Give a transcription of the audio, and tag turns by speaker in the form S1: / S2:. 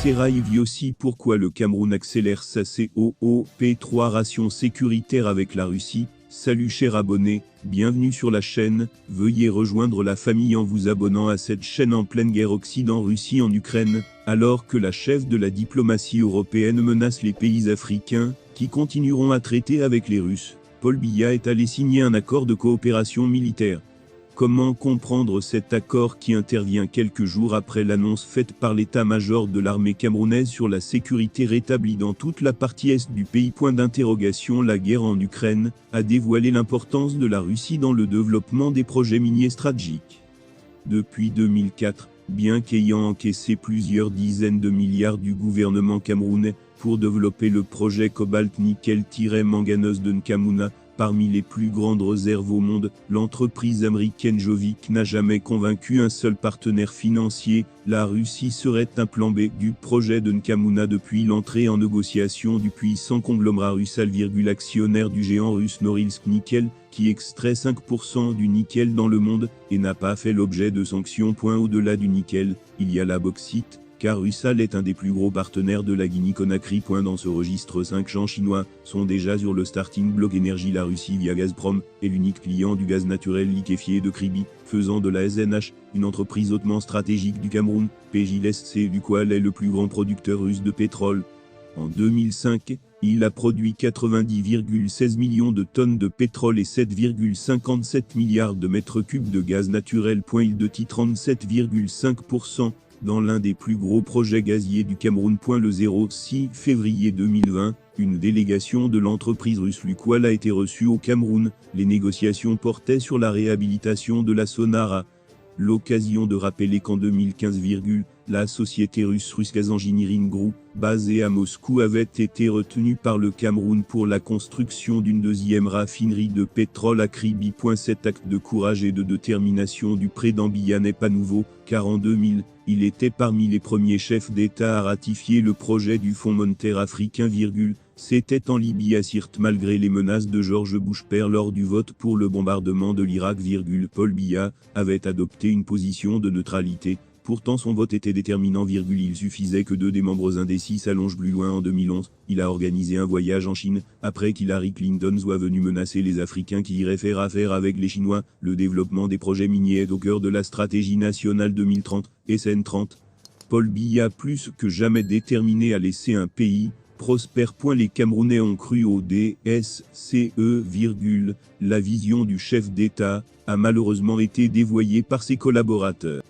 S1: Terraïvi aussi pourquoi le Cameroun accélère sa COOP3 ration sécuritaire avec la Russie. Salut chers abonnés, bienvenue sur la chaîne, veuillez rejoindre la famille en vous abonnant à cette chaîne en pleine guerre Occident-Russie en Ukraine, alors que la chef de la diplomatie européenne menace les pays africains, qui continueront à traiter avec les Russes. Paul Biya est allé signer un accord de coopération militaire. Comment comprendre cet accord qui intervient quelques jours après l'annonce faite par l'état-major de l'armée camerounaise sur la sécurité rétablie dans toute la partie est du pays? La guerre en Ukraine a dévoilé l'importance de la Russie dans le développement des projets miniers stratégiques. Depuis 2004, bien qu'ayant encaissé plusieurs dizaines de milliards du gouvernement camerounais pour développer le projet cobalt-nickel-manganèse de Nkamuna, parmi les plus grandes réserves au monde, l'entreprise américaine Jovic n'a jamais convaincu un seul partenaire financier. La Russie serait un plan B du projet de Nkamuna depuis l'entrée en négociation du puissant conglomérat russe actionnaire du géant russe Norilsk Nickel, qui extrait 5% du nickel dans le monde, et n'a pas fait l'objet de sanctions. Au-delà du nickel, il y a la bauxite, car Rusal est un des plus gros partenaires de la Guinée-Conakry. Dans ce registre, 5 champs chinois sont déjà sur le starting block énergie. La Russie via Gazprom est l'unique client du gaz naturel liquéfié de Kribi, faisant de la SNH une entreprise hautement stratégique du Cameroun. PJLSC du qual est le plus grand producteur russe de pétrole. En 2005, il a produit 90,16 millions de tonnes de pétrole et 7,57 milliards de mètres cubes de gaz naturel. Il détient 37,5% dans l'un des plus gros projets gaziers du Cameroun. Le 6 février 2020, une délégation de l'entreprise russe Lukoil a été reçue au Cameroun. Les négociations portaient sur la réhabilitation de la Sonara. L'occasion de rappeler qu'en 2015, la société russe Rusgaz Engineering Group, basée à Moscou, avait été retenue par le Cameroun pour la construction d'une deuxième raffinerie de pétrole à Kribi. Cet acte de courage et de détermination du président Biya n'est pas nouveau, car en 2000, il était parmi les premiers chefs d'État à ratifier le projet du Fonds monétaire africain. C'était en Libye à Sirte malgré les menaces de George Bush père lors du vote pour le bombardement de l'Irak. Paul Biya avait adopté une position de neutralité. Pourtant son vote était déterminant. Il suffisait que 2 des membres indécis s'allongent plus loin. En 2011, il a organisé un voyage en Chine, après qu'Hillary Clinton soit venue menacer les Africains qui iraient faire affaire avec les Chinois. Le développement des projets miniers est au cœur de la stratégie nationale 2030, SN30. Paul Biya plus que jamais déterminé à laisser un pays prospère. Les Camerounais ont cru au DSCE, la vision du chef d'État a malheureusement été dévoyée par ses collaborateurs.